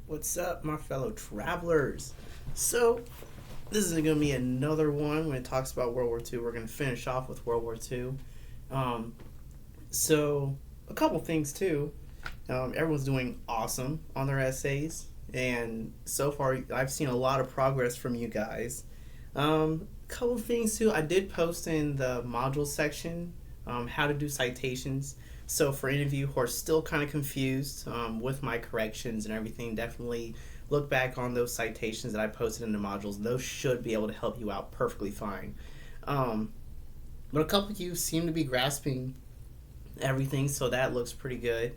What's up, my fellow travelers? So, this is going to be another one when it talks about World War II. We're going to finish off with World War II. Um, so, a couple things too. Everyone's doing awesome on their essays, and so far, I've seen a lot of progress from you guys. Couple things too. I did post in the module section how to do citations. So for any of you who are still kind of confused with my corrections and everything, definitely look back on those citations that I posted in the modules. Those should be able to help you out perfectly fine. Um, but a couple of you seem to be grasping everything, so that looks pretty good.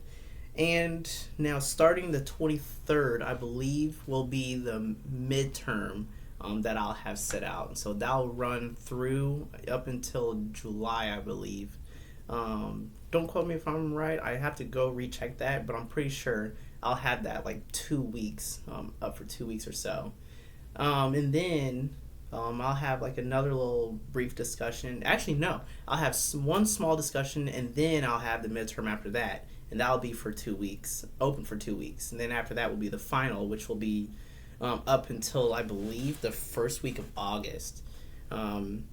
And now, starting the 23rd, I believe, will be the midterm that I'll have set out. So that'll run through up until July, I believe. Don't quote me if I'm right. I have to go recheck that, but I'm pretty sure I'll have that like 2 weeks, up for 2 weeks or so. And then I'll have like another little brief discussion. Actually, no, I'll have one small discussion, and then I'll have the midterm after that, and that'll be for 2 weeks, open for 2 weeks, and then after that will be the final, which will be up until I believe the first week of August. Um,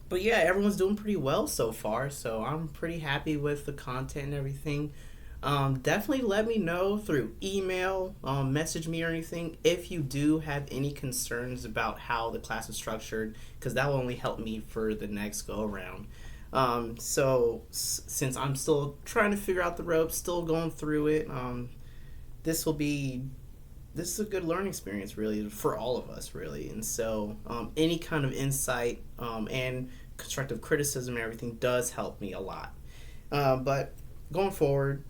but yeah, everyone's doing pretty well so far, so I'm pretty happy with the content and everything. Definitely let me know through email, message me or anything if you do have any concerns about how the class is structured, because that will only help me for the next go around. Since I'm still trying to figure out the ropes, still going through it, this will be this is a good learning experience really for all of us really. And so any kind of insight and constructive criticism and everything does help me a lot. But going forward,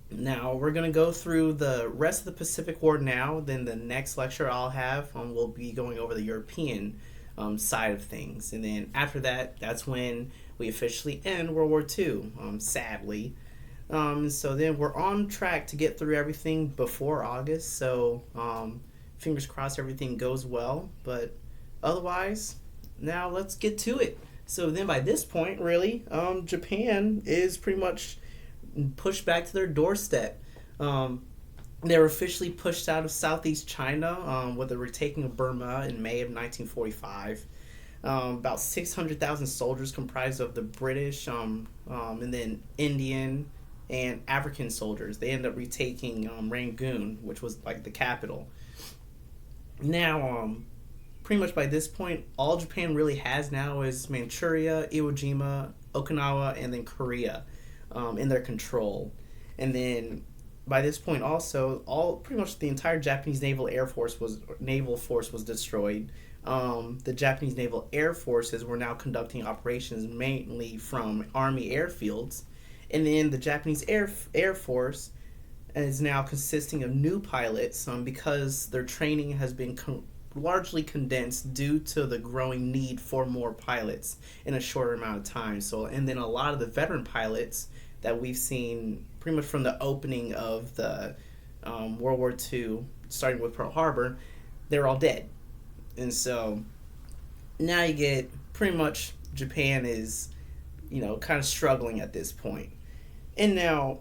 now we're going to go through the rest of the Pacific War now. Then the next lecture I'll have will be going over the European side of things. And then after that, that's when we officially end World War II, sadly. So then we're on track to get through everything before August. So fingers crossed everything goes well. But otherwise, now let's get to it. So then by this point, really, Japan is pretty much pushed back to their doorstep. They were officially pushed out of Southeast China with the retaking of Burma in May of 1945. About 600,000 soldiers comprised of the British and then Indian and African soldiers. They ended up retaking Rangoon, which was like the capital. Now, pretty much by this point, all Japan really has now is Manchuria, Iwo Jima, Okinawa, and then Korea in their control. And then by this point, also, all pretty much the entire Japanese naval force was destroyed. The Japanese Naval Air Forces were now conducting operations mainly from Army airfields, and then the Japanese Air Force is now consisting of new pilots because their training has been largely condensed due to the growing need for more pilots in a shorter amount of time. So, and then a lot of the veteran pilots that we've seen pretty much from the opening of the World War II, starting with Pearl Harbor, they're all dead. And so now you get pretty much Japan is, kind of struggling at this point. And now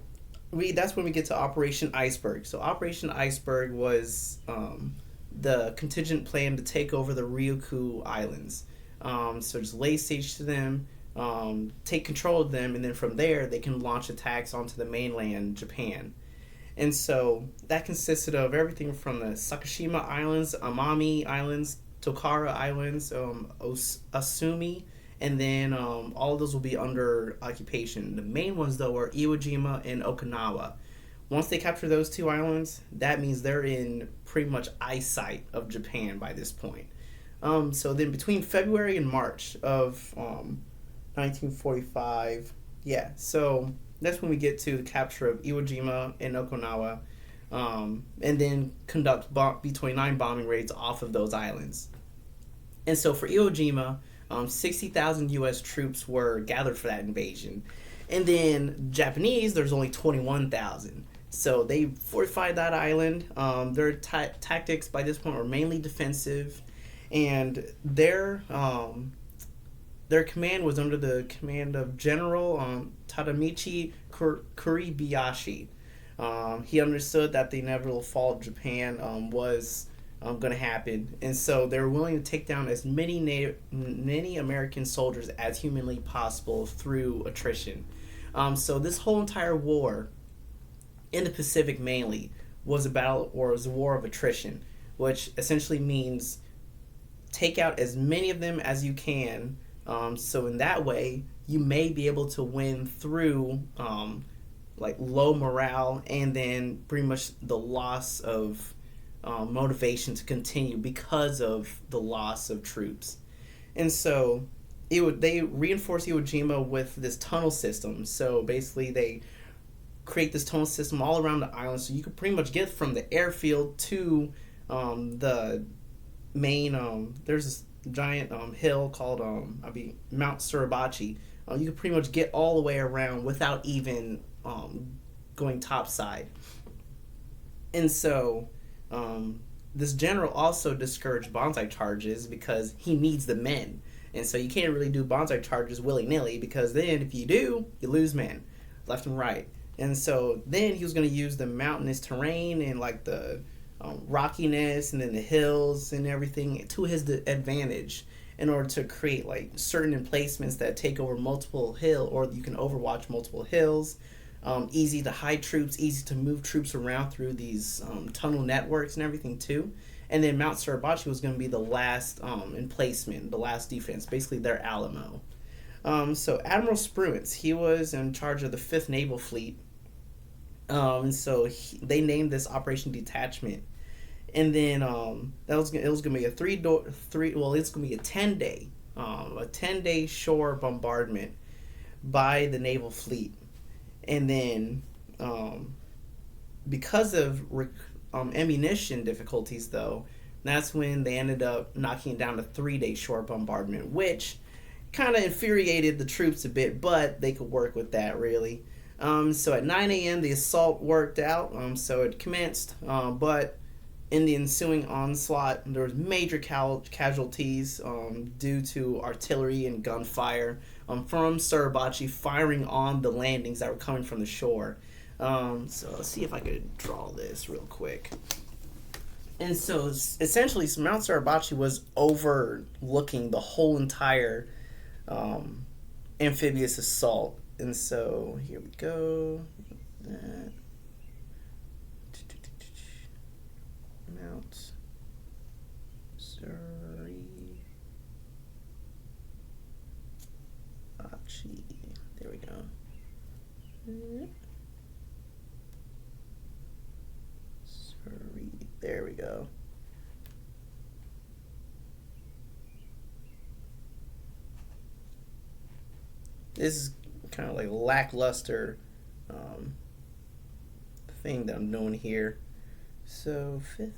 that's when we get to Operation Iceberg. So Operation Iceberg was the contingent plan to take over the Ryukyu Islands. So just lay siege to them, take control of them, and then from there they can launch attacks onto the mainland Japan. And so that consisted of everything from the Sakishima Islands, Amami Islands, Tokara Islands, Asumi, and then all of those will be under occupation. The main ones, though, are Iwo Jima and Okinawa. Once they capture those two islands, that means they're in pretty much eyesight of Japan by this point. So then between February and March of 1945, so that's when we get to the capture of Iwo Jima and Okinawa, and then conduct between 9 bombing raids off of those islands. And so for Iwo Jima, 60,000 U.S. troops were gathered for that invasion. And then Japanese, there's only 21,000. So they fortified that island. Their tactics by this point were mainly defensive. And their command was under the command of General Tadamichi Kuribayashi. He understood that the inevitable fall of Japan was going to happen, and so they were willing to take down as many American soldiers as humanly possible through attrition. So this whole entire war in the Pacific mainly was a battle or was a war of attrition, which essentially means take out as many of them as you can. So in that way, you may be able to win through like low morale and then pretty much the loss of motivation to continue because of the loss of troops. And so they reinforce Iwo Jima with this tunnel system. So basically, they create this tunnel system all around the island, so you could pretty much get from the airfield to the main. There's this giant hill called Mount Suribachi. You could pretty much get all the way around without even going topside. And so this general also discouraged bonsai charges because he needs the men. And so you can't really do bonsai charges willy-nilly, because then if you do, you lose men left and right. And so then he was going to use the mountainous terrain and like the rockiness and then the hills and everything to his advantage in order to create like certain emplacements that take over multiple hill, or you can overwatch multiple hills. Easy to hide troops, easy to move troops around through these tunnel networks and everything too. And then Mount Suribachi was going to be the last emplacement, the last defense, basically their Alamo. So Admiral Spruance, he was in charge of the 5th Naval Fleet. And so they named this Operation Detachment. And then it was going to be a 10-day, a 10-day shore bombardment by the naval fleet. And then because of ammunition difficulties, though, that's when they ended up knocking it down to 3-day shore bombardment, which kind of infuriated the troops a bit, but they could work with that, really. So at 9 a.m., the assault worked out, so it commenced, but in the ensuing onslaught, there was major casualties due to artillery and gunfire from Suribachi firing on the landings that were coming from the shore. So let's see if I could draw this real quick. And so essentially, Mount Suribachi was overlooking the whole entire amphibious assault. And so here we go. That. Mount Suribachi. There we go. There we go. This is kind of like lackluster thing that I'm doing here. So 5th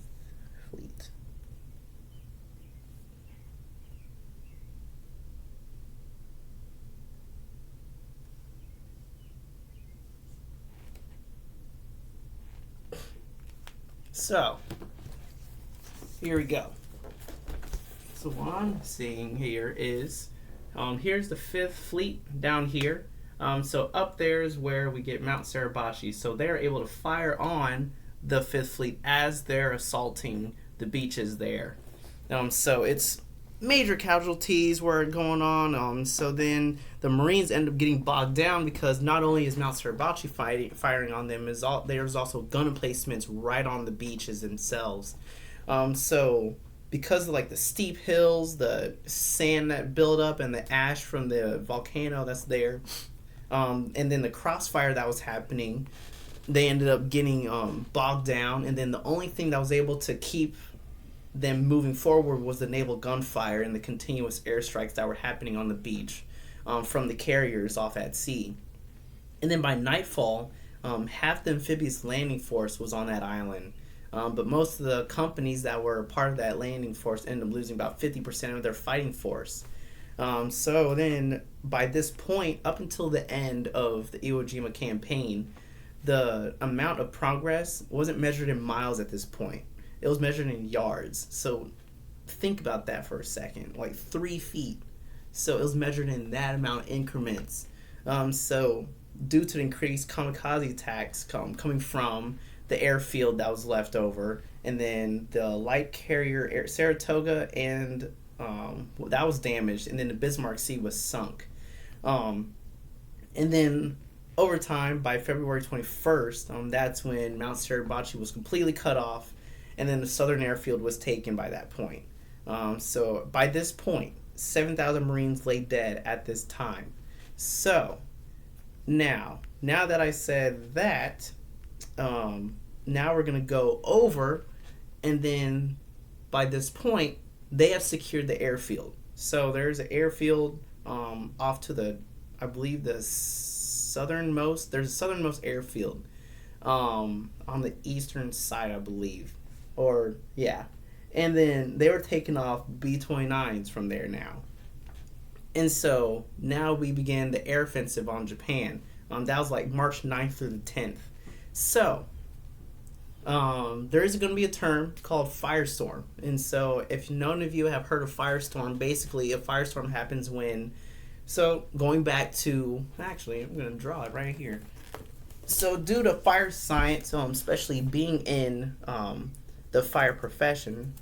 Fleet. So here we go. So what I'm seeing here is here's the 5th Fleet down here. So up there is where we get Mount Suribachi. So they're able to fire on the 5th Fleet as they're assaulting the beaches there. So it's major casualties were going on. So then the Marines end up getting bogged down because not only is Mount Suribachi firing on them, there's also gun emplacements right on the beaches themselves. So because of like the steep hills, the sand that built up, and the ash from the volcano that's there, and then the crossfire that was happening, they ended up getting bogged down. And then the only thing that was able to keep them moving forward was the naval gunfire and the continuous airstrikes that were happening on the beach from the carriers off at sea. And then by nightfall, half the amphibious landing force was on that island. But most of the companies that were part of that landing force ended up losing about 50% of their fighting force. So then, by this point, up until the end of the Iwo Jima campaign, the amount of progress wasn't measured in miles at this point. It was measured in yards. So think about that for a second. Like 3 feet. So it was measured in that amount of increments. So due to the increased kamikaze attacks coming from the airfield that was left over, and then the light carrier Saratoga, and that was damaged, and then the Bismarck Sea was sunk. And then over time, by February 21st, that's when Mount Suribachi was completely cut off, and then the southern airfield was taken by that point. So by this point, 7,000 Marines lay dead at this time. So now that I said that, now we're going to go over, and then by this point, they have secured the airfield. So there's an airfield off to the, I believe, there's a southernmost airfield on the eastern side, I believe. Or, yeah. And then they were taking off B-29s from there now. And so now we began the air offensive on Japan. That was like March 9th through the 10th. So there is going to be a term called firestorm. And so if none of you have heard of firestorm, basically a firestorm happens when, so going back to, actually I'm going to draw it right here. So due to fire science, especially being in the fire profession,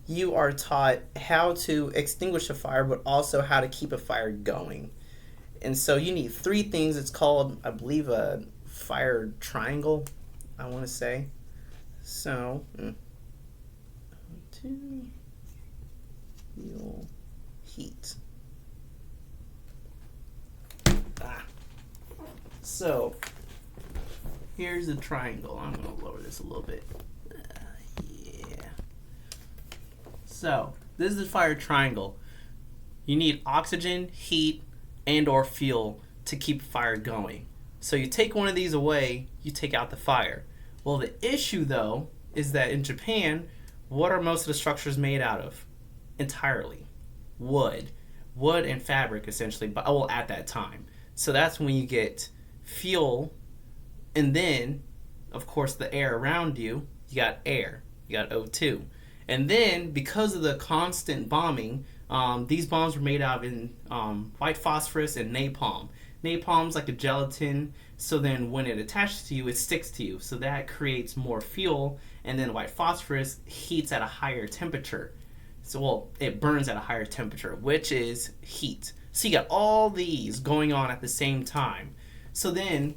you are taught how to extinguish a fire, but also how to keep a fire going. And so you need three things. It's called, I believe, a fire triangle, I want to say. So, to feel heat. So, here's the triangle. I'm going to lower this a little bit. So, this is the fire triangle. You need oxygen, heat, and or fuel to keep a fire going. So you take one of these away, you take out the fire. Well, the issue, though, is that in Japan, what are most of the structures made out of? Entirely. Wood. Wood and fabric, essentially, but well, at that time. So that's when you get fuel, and then, of course, the air around you, you got air. You got O2. And then, because of the constant bombing, these bombs were made out of white phosphorus and napalm. Napalm's like a gelatin, so then when it attaches to you, it sticks to you. So that creates more fuel, and then white phosphorus heats at a higher temperature. So, well, it burns at a higher temperature, which is heat. So you got all these going on at the same time. So then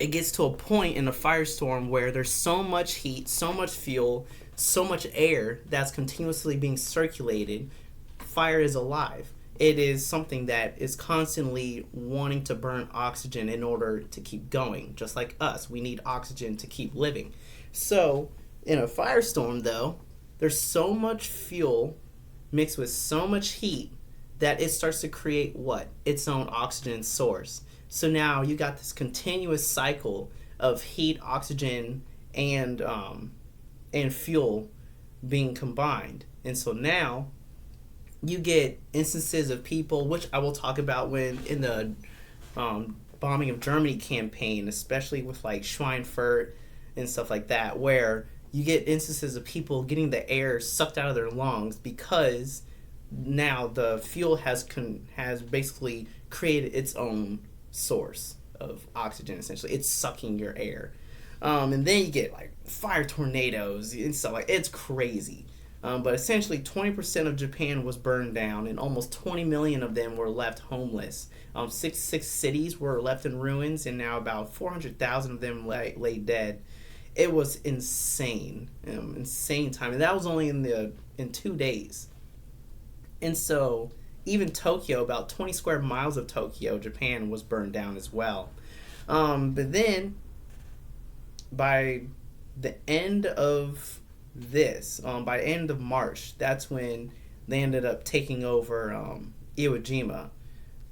it gets to a point in a firestorm where there's so much heat, so much fuel, so much air that's continuously being circulated. Fire is alive. It is something that is constantly wanting to burn oxygen in order to keep going. Just like us, we need oxygen to keep living. So in a firestorm, though, there's so much fuel mixed with so much heat that it starts to create what? Its own oxygen source. So now you got this continuous cycle of heat, oxygen, and fuel being combined. And so now you get instances of people, which I will talk about when in the bombing of Germany campaign, especially with like Schweinfurt and stuff like that, where you get instances of people getting the air sucked out of their lungs because now the fuel has basically created its own source of oxygen. Essentially, it's sucking your air. And then you get like fire tornadoes and stuff like it's crazy. But essentially 20% of Japan was burned down, and almost 20 million of them were left homeless. Six cities were left in ruins, and now about 400,000 of them lay dead. It was insane, insane time, and that was only in 2 days. And so even Tokyo, about 20 square miles of Tokyo, Japan, was burned down as well. But then by the end of by the end of March, that's when they ended up taking over Iwo Jima.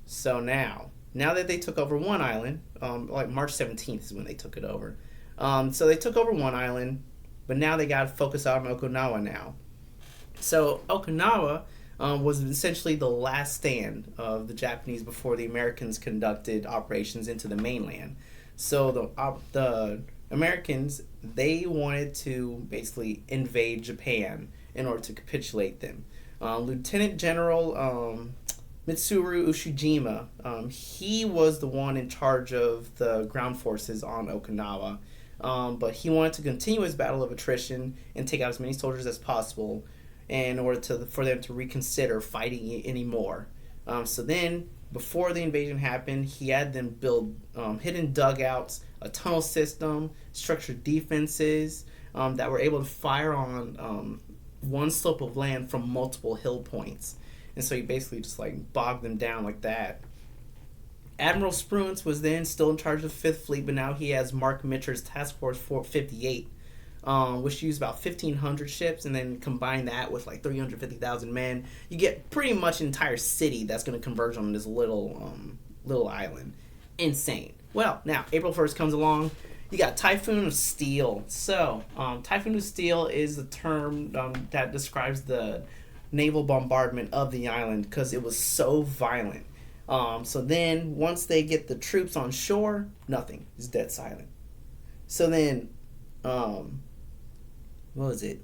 So now that they took over one island, like March 17th is when they took it over. So they took over one island, but now they got to focus on Okinawa now. So Okinawa was essentially the last stand of the Japanese before the Americans conducted operations into the mainland. So the Americans, they wanted to basically invade Japan in order to capitulate them. Lieutenant General, Mitsuru Ushijima, he was the one in charge of the ground forces on Okinawa. But he wanted to continue his battle of attrition and take out as many soldiers as possible in order for them to reconsider fighting anymore. So then, before the invasion happened, he had them build hidden dugouts, a tunnel system, structured defenses that were able to fire on one slope of land from multiple hill points. And so he basically just like bogged them down like that. Admiral Spruance was then still in charge of the Fifth Fleet, but now he has Mark Mitcher's Task Force 58, which used about 1,500 ships, and then combine that with like 350,000 men, you get pretty much an entire city that's going to converge on this little island. Insane. Well, now April 1st comes along. You got Typhoon of Steel. So, Typhoon of Steel is the term that describes the naval bombardment of the island because it was so violent. So then, once they get the troops on shore, nothing. It's dead silent. So then, what was it?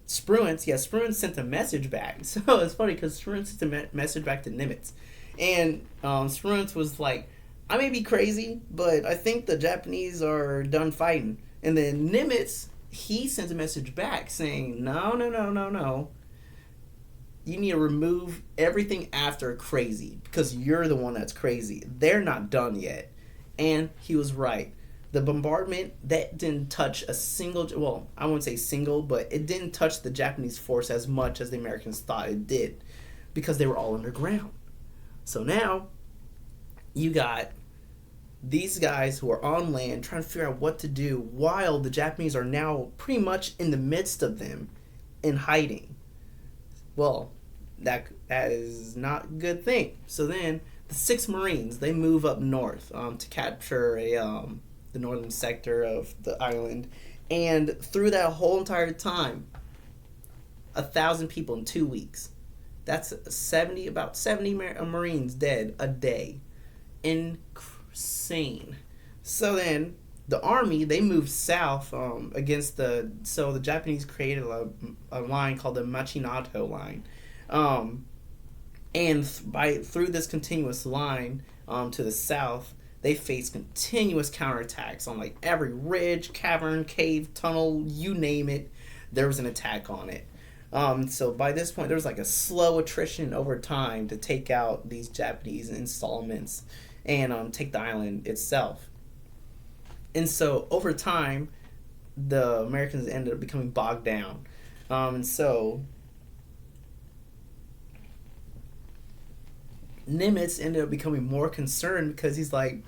Spruance sent a message back. So it's funny because Spruance sent a message back to Nimitz. And Spruance was like, I may be crazy, but I think the Japanese are done fighting. And then Nimitz, he sent a message back saying, no. You need to remove everything after crazy because you're the one that's crazy. They're not done yet. And he was right. The bombardment, that didn't touch a single, well, I won't say single, but it didn't touch the Japanese force as much as the Americans thought it did because they were all underground. So now you got these guys who are on land trying to figure out what to do while the Japanese are now pretty much in the midst of them in hiding. Well, that is not a good thing. So then the 6th Marines, they move up north to capture the northern sector of the island. And through that whole entire time, 1,000 people in 2 weeks. That's about 70 Marines dead a day. Insane. So then the army, they moved south against so the Japanese created a line called the Machinato line. And through this continuous line to the south, they faced continuous counterattacks on like every ridge, cavern, cave, tunnel, you name it, there was an attack on it. So by this point, there was like a slow attrition over time to take out these Japanese installments and take the island itself. And so over time, the Americans ended up becoming bogged down. And so Nimitz ended up becoming more concerned because he's like,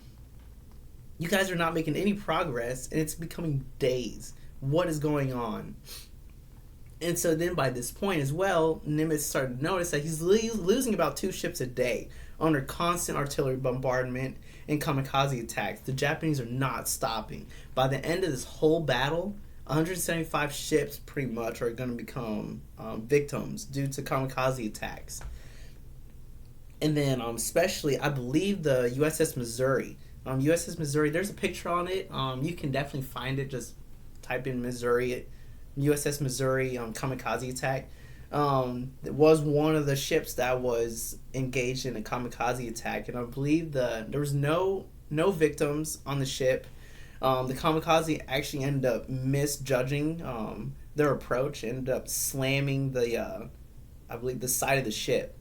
you guys are not making any progress and it's becoming days. What is going on? And so then by this point as well, Nimitz started to notice that he's losing about 2 ships a day under constant artillery bombardment and kamikaze attacks. The Japanese are not stopping. By the end of this whole battle, 175 ships pretty much are going to become victims due to kamikaze attacks. And then especially, I believe the USS Missouri. USS Missouri, there's a picture on it. You can definitely find it. Just type in Missouri, USS Missouri kamikaze attack. It was one of the ships that was engaged in a kamikaze attack, and I believe there was no victims on the ship. The kamikaze actually ended up misjudging their approach, ended up slamming I believe the side of the ship.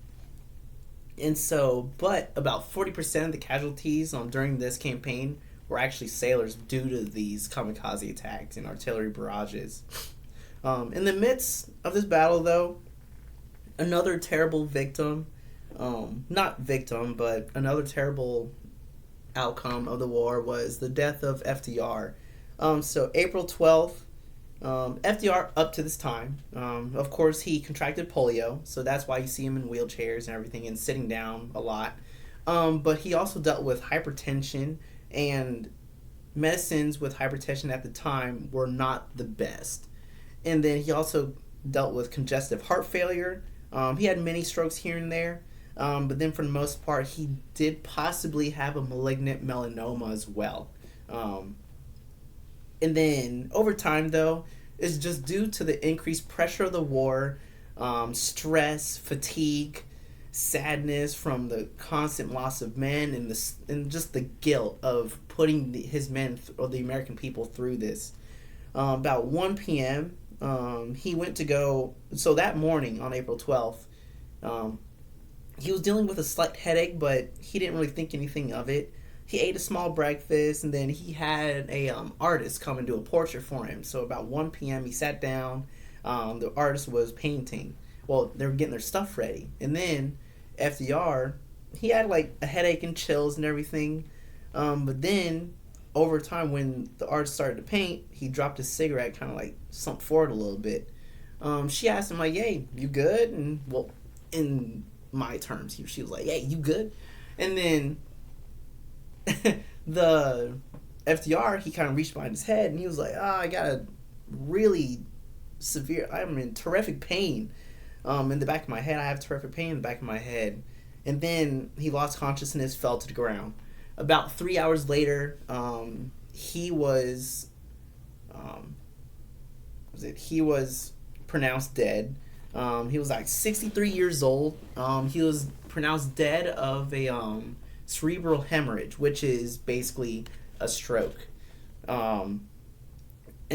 And so, but about 40% of the casualties during this campaign were actually sailors due to these kamikaze attacks and artillery barrages. In the midst of this battle, though, another terrible victim, not victim, but another terrible outcome of the war was the death of FDR. So April 12th, FDR, up to this time, of course, he contracted polio, so that's why you see him in wheelchairs and everything and sitting down a lot. But he also dealt with hypertension, and medicines with hypertension at the time were not the best. And then he also dealt with congestive heart failure. He had many strokes here and there, but then for the most part, he did possibly have a malignant melanoma as well. And then over time, though, it's just due to the increased pressure of the war, stress, fatigue. sadness from the constant loss of men and just the guilt of putting his men or the American people through this. About 1 p.m., he went to go. So that morning on April 12th, he was dealing with a slight headache, but he didn't really think anything of it. He ate a small breakfast, and then he had a artist come and do a portrait for him. So about 1 p.m., he sat down. The artist was painting. Well, they were getting their stuff ready. And then FDR, he had like a headache and chills and everything. But then over time, when the artist started to paint, he dropped his cigarette, kind of like slumped forward a little bit. She asked him like, "Hey, you good?" And well, in my terms, she was like, "Hey, you good?" And then the FDR, he kind of reached behind his head and he was like, I got a really I'm in terrific pain in the back of my head. I have terrific pain in the back of my head. And then he lost consciousness, fell to the ground. About 3 hours later, he was he was pronounced dead. He was like 63 years old. He was pronounced dead of a cerebral hemorrhage, which is basically a stroke. And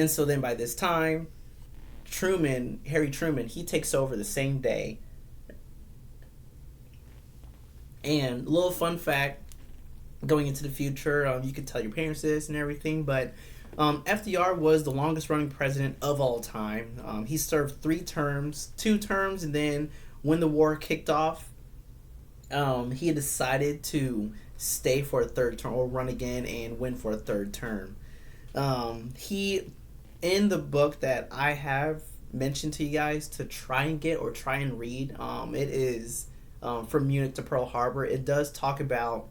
so then by this time, Harry Truman, he takes over the same day. And a little fun fact, going into the future, you could tell your parents this and everything, but FDR was the longest running president of all time. He served 2 terms, and then when the war kicked off, he had decided to stay for a 3rd term or run again and win for a 3rd term. He, in the book that I have mentioned to you guys to try and read, it is From Munich to Pearl Harbor. It does talk about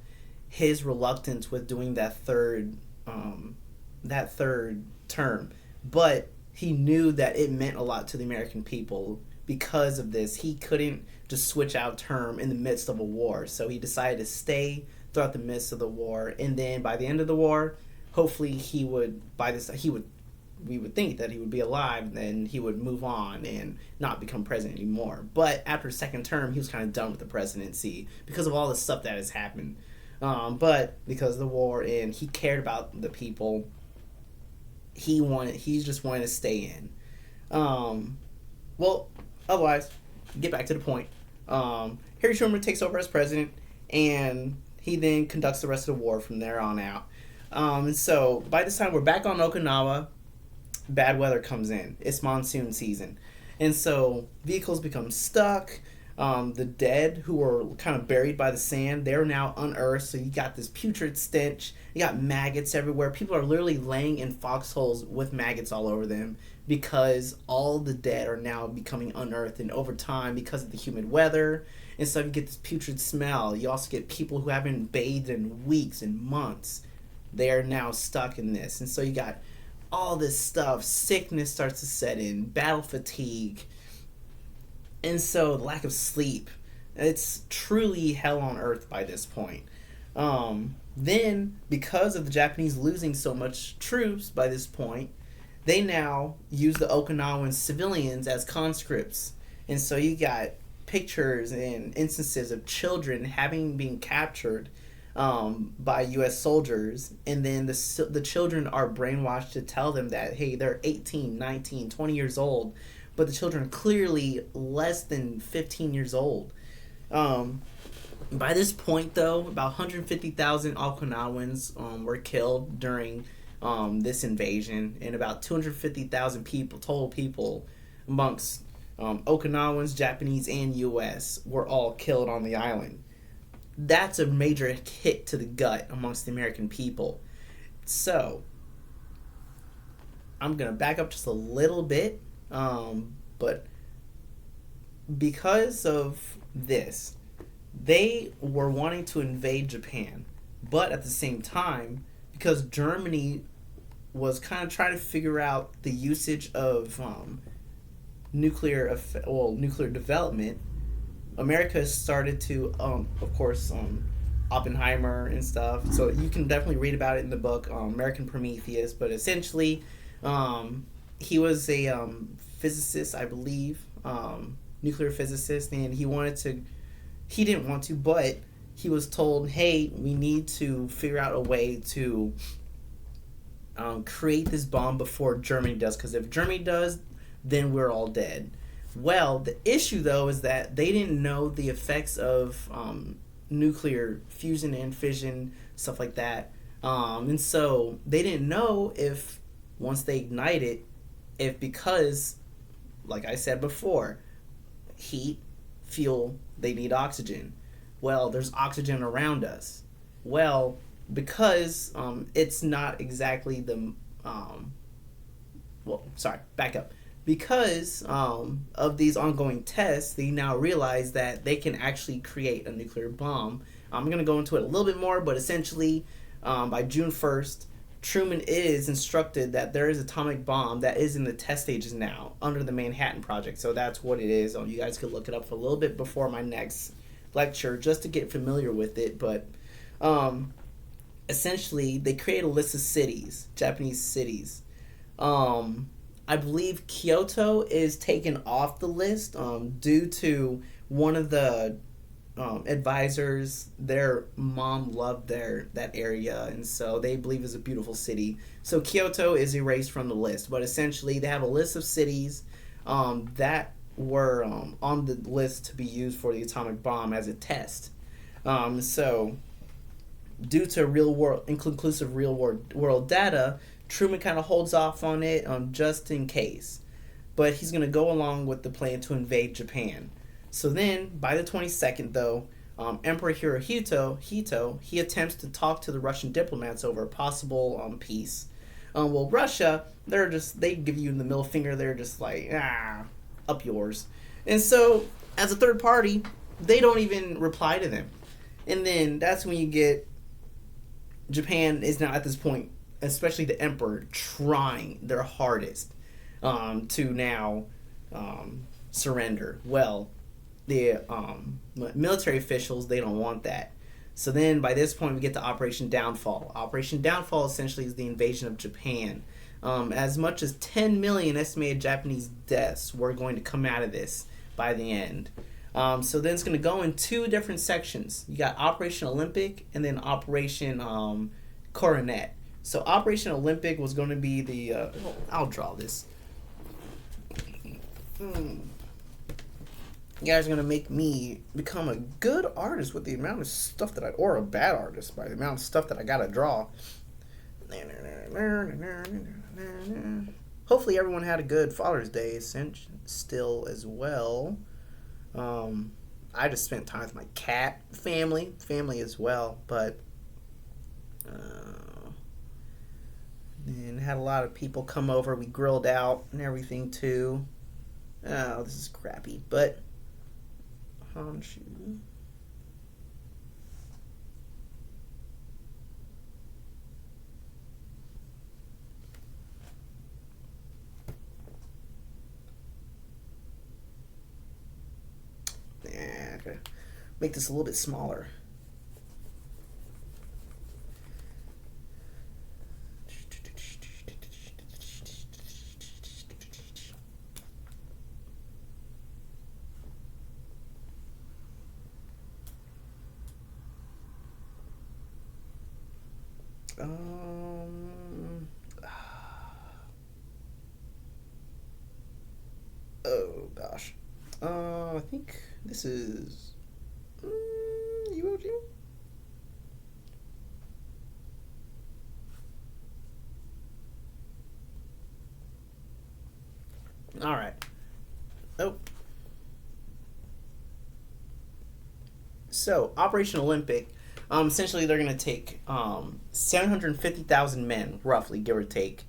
his reluctance with doing that third term, but he knew that it meant a lot to the American people. Because of this, he couldn't just switch out term in the midst of a war, so he decided to stay throughout the midst of the war. And then by the end of the war, hopefully we would think that he would be alive, then he would move on and not become president anymore. But after his 2nd term, he was kind of done with the presidency because of all the stuff that has happened. But because of the war, and he cared about the people, he just wanted to stay in. Well, otherwise, get back to the point. Harry Truman takes over as president, and he then conducts the rest of the war from there on out. And so by this time, we're back on Okinawa. Bad weather comes in. It's monsoon season. And so vehicles become stuck. The dead who were kind of buried by the sand, they're now unearthed. So you got this putrid stench. You got maggots everywhere. People are literally laying in foxholes with maggots all over them because all the dead are now becoming unearthed. And over time, because of the humid weather and stuff, you get this putrid smell. You also get people who haven't bathed in weeks and months. They are now stuck in this. And so you got all this stuff. Sickness starts to set in. Battle fatigue. And so the lack of sleep. It's truly hell on earth by this point. Then, because of the Japanese losing so much troops by this point, they now use the Okinawan civilians as conscripts. And so you got pictures and instances of children having been captured by U.S. soldiers, and then the children are brainwashed to tell them that, hey, they're 18, 19, 20 years old, but the children are clearly less than 15 years old. By this point, though, about 150,000 Okinawans were killed during this invasion, and about 250,000 total people amongst Okinawans, Japanese, and U.S. were all killed on the island. That's a major hit to the gut amongst the American people. So, I'm going to back up just a little bit, but because of this, they were wanting to invade Japan, but at the same time, because Germany was kind of trying to figure out the usage of nuclear development, America started to, of course, Oppenheimer and stuff. So you can definitely read about it in the book, American Prometheus. But essentially, he was a physicist, I believe, nuclear physicist, and he wanted to he didn't want to, but he was told, hey, we need to figure out a way to create this bomb before Germany does, because if Germany does, then we're all dead. Well, the issue though is that they didn't know the effects of nuclear fusion and fission, stuff like that. And so they didn't know if once they ignite it, if because, like I said before, heat, fuel, they need oxygen. Well, there's oxygen around us. Well, because it's not exactly the back up. Because of these ongoing tests, they now realize that they can actually create a nuclear bomb. I'm going to go into it a little bit more, but essentially, by June 1st, Truman is instructed that there is an atomic bomb that is in the test stages now under the Manhattan Project. So that's what it is. You guys could look it up for a little bit before my next lecture just to get familiar with it. But essentially, they create a list of cities, Japanese cities. I believe Kyoto is taken off the list due to one of the advisors. Their mom loved that area, and so they believe it's a beautiful city. So Kyoto is erased from the list, but essentially they have a list of cities that were on the list to be used for the atomic bomb as a test. So due to inconclusive real world data, Truman kind of holds off on it just in case. But he's going to go along with the plan to invade Japan. So then, by the 22nd, though, Emperor Hirohito, he attempts to talk to the Russian diplomats over a possible peace. Well, Russia, they give you the middle finger. They're just like, up yours. And so, as a third party, they don't even reply to them. And then that's when you get Japan is now at this point, especially the emperor, trying their hardest to now surrender. Well, the military officials, they don't want that. So then by this point we get to Operation Downfall. Operation Downfall essentially is the invasion of Japan. As much as 10 million estimated Japanese deaths were going to come out of this by the end. So then it's going to go in two different sections. You got Operation Olympic and then Operation Coronet. So Operation Olympic was going to be the... I'll draw this. You guys are going to make me become a good artist with the amount of stuff that or a bad artist by the amount of stuff that I got to draw. Hopefully everyone had a good Father's Day still as well. I just spent time with my cat, family as well, but... and had a lot of people come over. We grilled out and everything too. Oh, this is crappy, but Honshu. Yeah, I gotta make this a little bit smaller. Oh gosh. I think this is Iwo Jima. All right. Oh. So Operation Olympic. Essentially, they're going to take 750,000 men, roughly, give or take.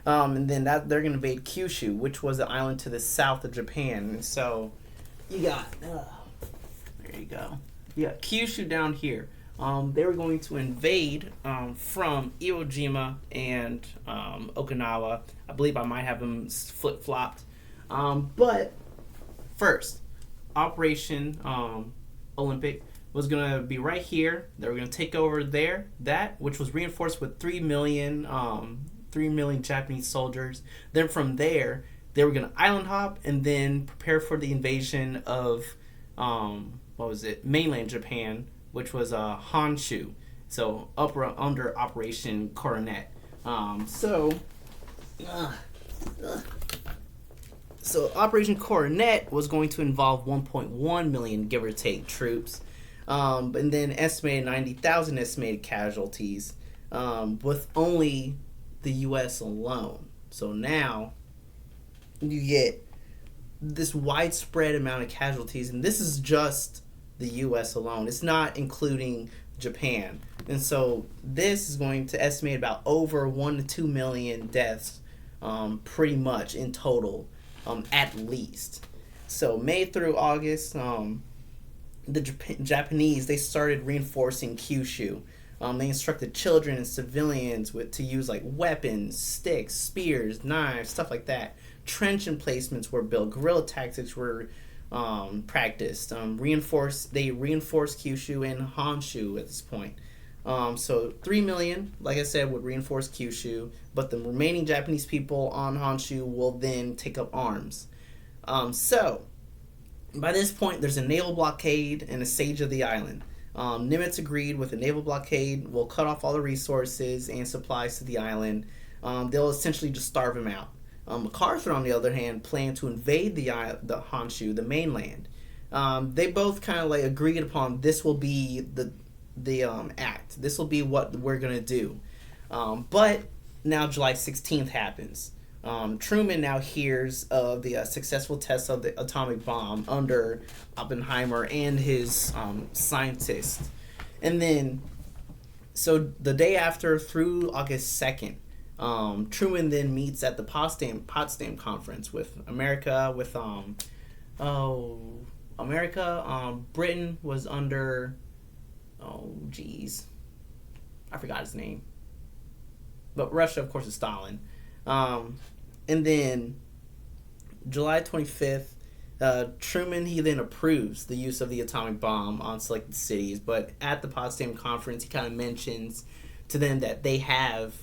And then they're going to invade Kyushu, which was an island to the south of Japan. And so you got, there you go. You got Kyushu down here. They were going to invade from Iwo Jima and Okinawa. I believe I might have them flip-flopped. But first, Operation Olympic was going to be right here. They were going to take over which was reinforced with 3 million Japanese soldiers. Then from there, they were going to island hop and then prepare for the invasion of what was it? Mainland Japan, which was Honshu. So under Operation Coronet. So. Uh, uh, So Operation Coronet was going to involve 1.1 million, give or take, troops, and then estimated 90,000 estimated casualties, with only the U.S. alone. So now you get this widespread amount of casualties, and this is just the U.S. alone. It's not including Japan, and so this is going to estimate about over 1 to 2 million deaths, pretty much in total, at least. So May through August, the Japanese, they started reinforcing Kyushu. They instructed children and civilians to use like weapons, sticks, spears, knives, stuff like that. Trench emplacements were built. Guerrilla tactics were practiced. They reinforced Kyushu and Honshu at this point. So 3 million, like I said, would reinforce Kyushu, but the remaining Japanese people on Honshu will then take up arms. So by this point, there's a naval blockade and a siege of the island. Nimitz agreed with a naval blockade will cut off all the resources and supplies to the island. They'll essentially just starve him out. MacArthur, on the other hand, planned to invade the Honshu, the mainland. They both kind of like agreed upon this will be the act. This will be what we're gonna do. But now July 16th happens. Truman now hears of the successful test of the atomic bomb under Oppenheimer and his scientists. And then, so the day after through August 2nd, Truman then meets at the Potsdam Conference with America, Britain was under, I forgot his name. But Russia, of course, is Stalin. And then July 25th, Truman, he then approves the use of the atomic bomb on selected cities. But at the Potsdam Conference, he kind of mentions to them that they have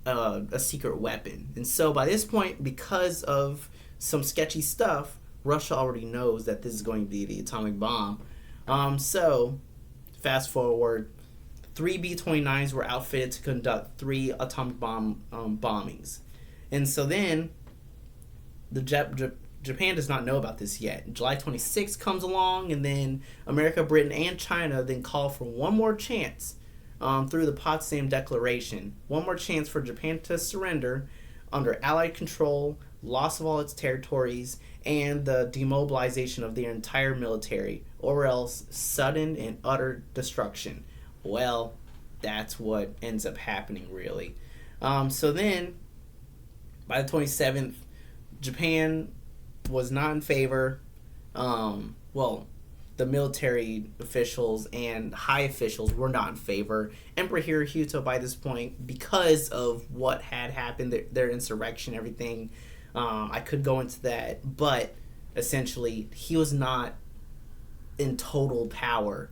a secret weapon. And so by this point, because of some sketchy stuff, Russia already knows that this is going to be the atomic bomb. So fast forward, 3 B-29s were outfitted to conduct 3 atomic bomb bombings. And so then, Japan does not know about this yet. July 26th comes along, and then America, Britain, and China then call for one more chance through the Potsdam Declaration. One more chance for Japan to surrender under Allied control, loss of all its territories, and the demobilization of their entire military, or else sudden and utter destruction. Well, that's what ends up happening, really. So then, by the 27th, Japan was not in favor. The military officials and high officials were not in favor. Emperor Hirohito, by this point, because of what had happened, their insurrection, everything, I could go into that, but essentially, he was not in total power,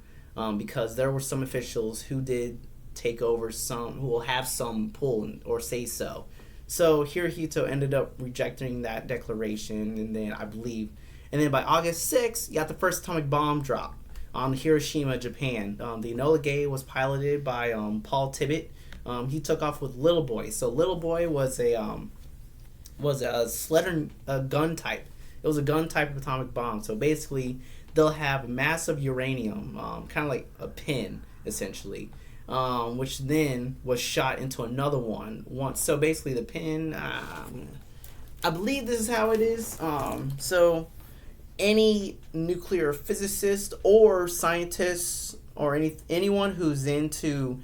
because there were some officials who did take over who will have some pull or say so. So Hirohito ended up rejecting that declaration, and then by August 6th, you got the first atomic bomb drop on Hiroshima, Japan. The Enola Gay was piloted by Paul Tibbett. He took off with Little Boy. So Little Boy was a gun type. It was a gun type of atomic bomb. So basically, they'll have massive uranium, kind of like a pin, essentially, which then was shot into another one once. So basically, the pin, I believe this is how it is. So any nuclear physicist or scientist or anyone who's into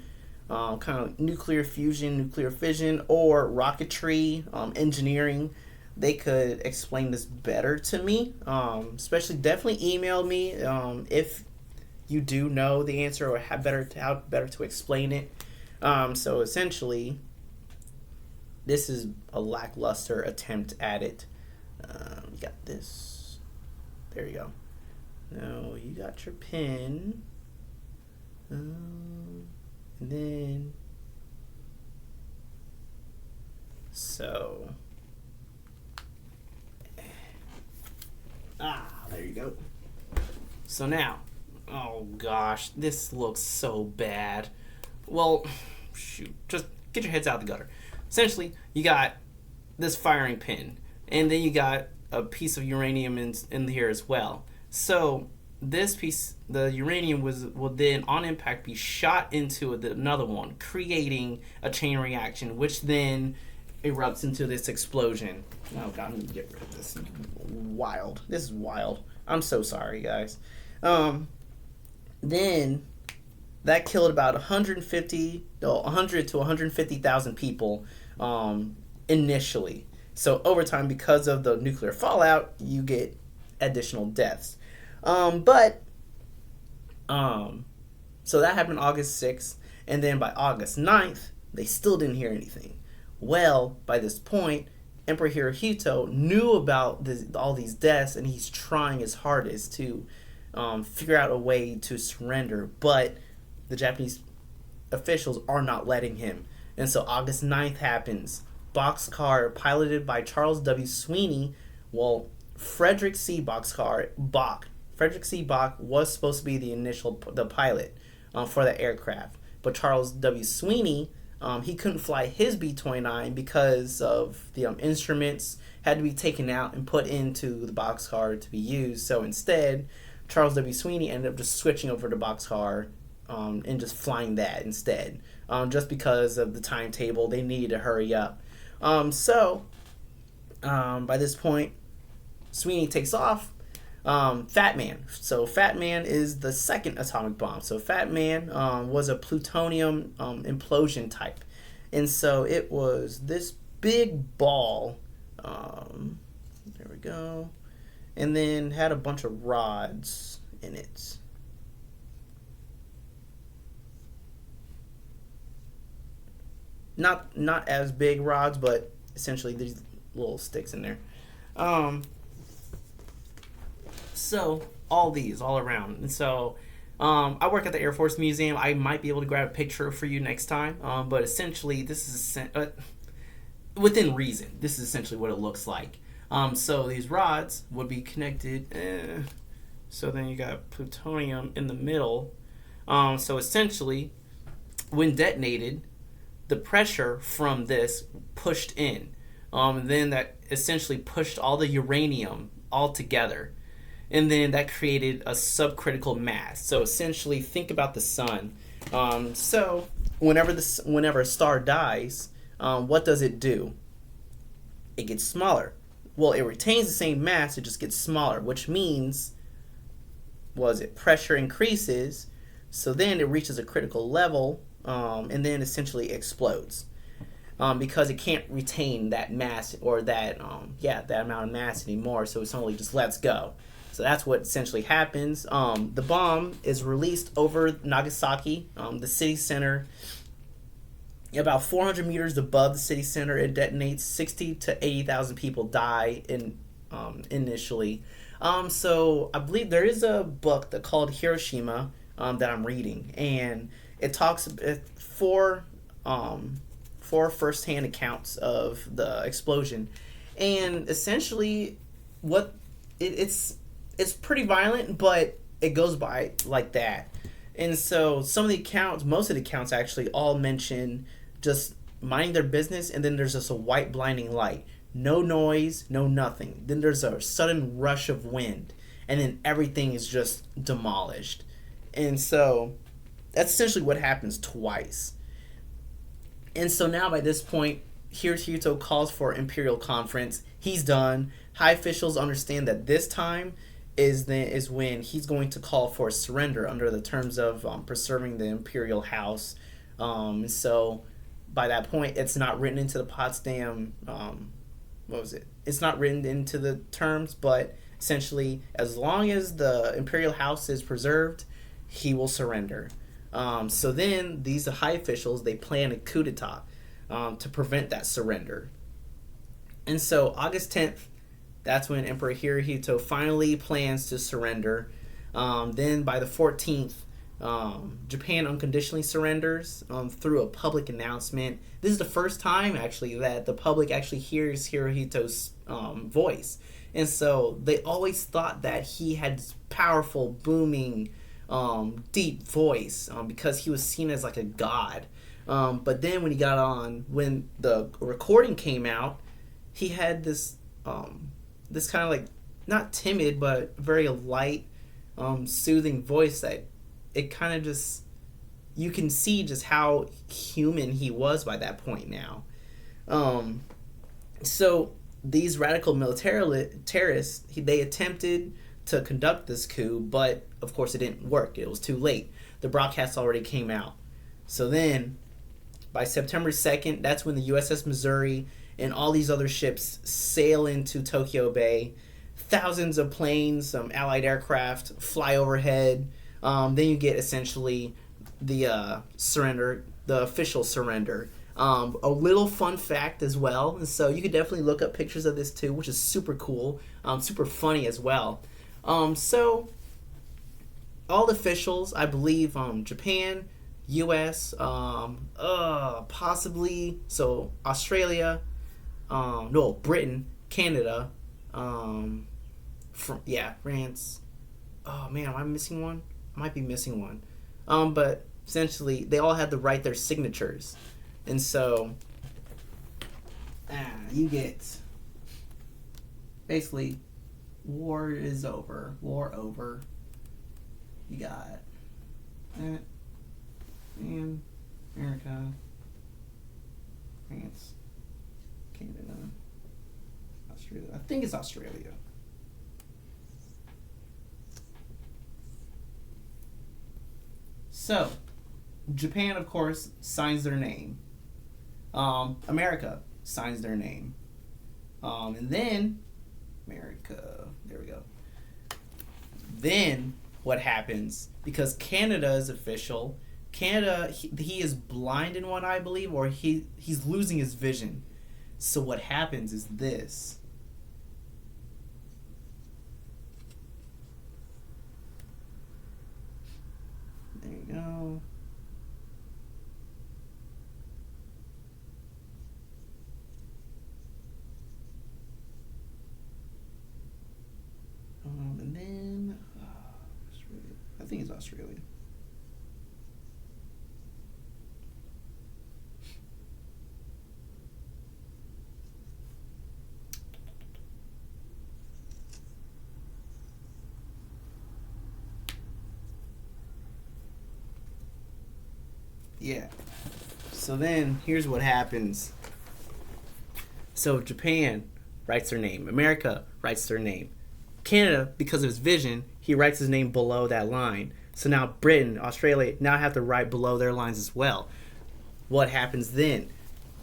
kind of nuclear fusion, nuclear fission, or rocketry, engineering, they could explain this better to me. Especially, definitely email me if you do know the answer or how better to explain it. So essentially, this is a lackluster attempt at it. You got this. There you go. Now you got your pin. And then so there you go. So now, oh gosh, this looks so bad. Well, shoot, just get your heads out of the gutter. Essentially, you got this firing pin, and then you got a piece of uranium in here as well. So this piece, the uranium, will then on impact be shot into another one, creating a chain reaction, which then erupts into this explosion. Oh god, I'm gonna get rid of this. Wild. This is wild. I'm so sorry, guys. Then that killed about 100 to 150,000 people initially. So over time, because of the nuclear fallout, you get additional deaths. So that happened August 6th, and then by August 9th, they still didn't hear anything. Well, by this point, Emperor Hirohito knew about all these deaths, and he's trying his hardest to figure out a way to surrender, but the Japanese officials are not letting him. And so August 9th happens. Boxcar, piloted by Charles W. Sweeney, Frederick C. Bach was supposed to be the pilot for the aircraft, but Charles W. Sweeney, he couldn't fly his B-29 because of the instruments had to be taken out and put into the boxcar to be used. So instead, Charles W. Sweeney ended up just switching over to boxcar and just flying that instead, just because of the timetable. They needed to hurry up. By this point, Sweeney takes off. Fat Man. So Fat Man is the second atomic bomb. So Fat Man was a plutonium implosion type. And so it was this big ball. There we go. And then had a bunch of rods in it. Not as big rods, but essentially these little sticks in there. So all these all around. And so I work at the Air Force Museum. I might be able to grab a picture for you next time. But essentially, this is within reason. This is essentially what it looks like. So these rods would be connected. So then you got plutonium in the middle. So essentially, when detonated, the pressure from this pushed in. And then that essentially pushed all the uranium all together. And then that created a subcritical mass. So essentially, think about the sun. So whenever a star dies, what does it do? It gets smaller. Well, it retains the same mass, it just gets smaller, which means, pressure increases, so then it reaches a critical level, and then essentially explodes. Because it can't retain that mass or that amount of mass anymore, so it's only just lets go. So that's what essentially happens. The bomb is released over Nagasaki, the city center. About 400 meters above the city center, it detonates. 60 to 80,000 people die initially. So I believe there is a book called Hiroshima that I'm reading, and it talks four first-hand accounts of the explosion, and essentially it's pretty violent, but it goes by like that. And so most of the accounts actually all mention just minding their business, and then there's just a white blinding light. No noise, no nothing. Then there's a sudden rush of wind, and then everything is just demolished. And so that's essentially what happens twice. And so now by this point, Hirohito calls for Imperial Conference. He's done. High officials understand that this time is when he's going to call for surrender under the terms of preserving the Imperial House. So by that point, it's not written into the Potsdam, It's not written into the terms, but essentially, as long as the Imperial House is preserved, he will surrender. So then these high officials, they plan a coup d'etat to prevent that surrender. And so August 10th, that's when Emperor Hirohito finally plans to surrender. Then by the 14th, Japan unconditionally surrenders through a public announcement. This is the first time, actually, that the public actually hears Hirohito's voice. And so they always thought that he had this powerful, booming, deep voice, because he was seen as like a god. But then when the recording came out, he had this kind of like, not timid, but very light, soothing voice that it kind of just, you can see just how human he was by that point now. So these radical terrorists, they attempted to conduct this coup, but of course it didn't work. It was too late. The broadcast already came out. So then, by September 2nd, that's when the USS Missouri and all these other ships sail into Tokyo Bay. Thousands of planes, Allied aircraft fly overhead. Then you get essentially the surrender, the official surrender. A little fun fact as well, and so you could definitely look up pictures of this too, which is super cool, super funny as well. So all the officials, I believe, Japan, U.S., possibly, so Australia, no, Britain, Canada, France. Oh man, am I missing one? I might be missing one. But essentially, they all had to write their signatures. And so, you get, basically, war is over. War over. You got that. And America, France, Canada, Australia. I think it's Australia. So, Japan, of course, signs their name. America signs their name. And then, America, there we go. Then, what happens, because Canada is official, Canada, he is blind in one eye, I believe, or he's losing his vision. So what happens is this. There you go. And then, Australia. I think it's Australia. Yeah. So then, here's what happens. So Japan writes their name. America writes their name. Canada, because of his vision, he writes his name below that line. So now Britain, Australia, now have to write below their lines as well. What happens then?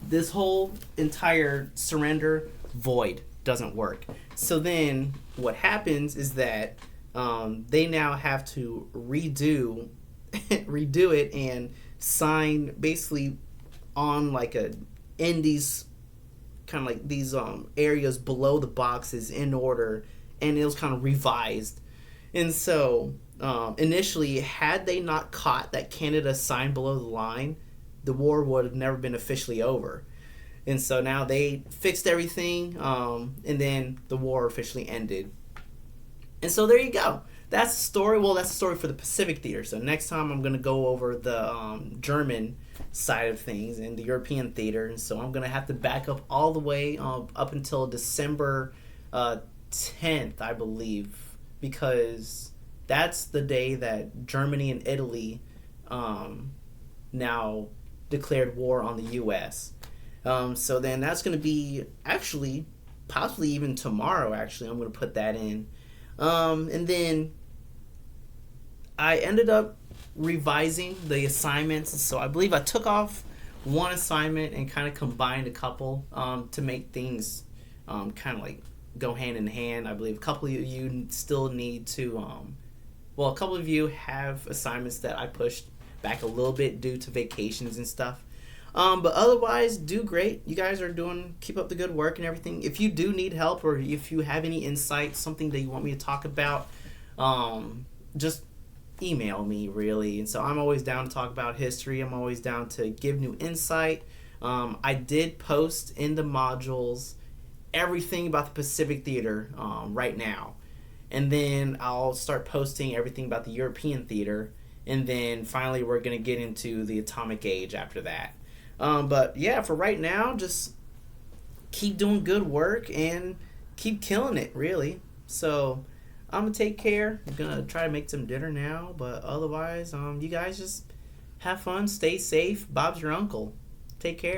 This whole entire surrender void doesn't work. So then what happens is that they now have to redo it and sign basically on like in these kind of like these areas below the boxes in order, and it was kind of revised. And so initially, had they not caught that Canada signed below the line, the war would have never been officially over. And so now they fixed everything, and then the war officially ended. And so there you go. That's the story. Well, that's the story for the Pacific theater. So next time I'm going to go over the German side of things and the European theater. And so I'm going to have to back up all the way up until December 10th, I believe, because that's the day that Germany and Italy now declared war on the U.S. So then that's going to be actually possibly even tomorrow. Actually, I'm going to put that in. And then I ended up revising the assignments. So I believe I took off one assignment and kind of combined a couple to make things kind of like go hand in hand. I believe a couple of you still need to, a couple of you have assignments that I pushed back a little bit due to vacations and stuff. But otherwise, do great. You guys are keep up the good work and everything. If you do need help or if you have any insight, something that you want me to talk about, just email me, really. And so I'm always down to talk about history. I'm always down to give new insight. I did post in the modules everything about the Pacific Theater right now. And then I'll start posting everything about the European theater. And then finally, we're going to get into the Atomic Age after that. But yeah, for right now, just keep doing good work and keep killing it, really. So I'm going to take care. I'm going to try to make some dinner now. But otherwise, you guys just have fun, stay safe. Bob's your uncle. Take care.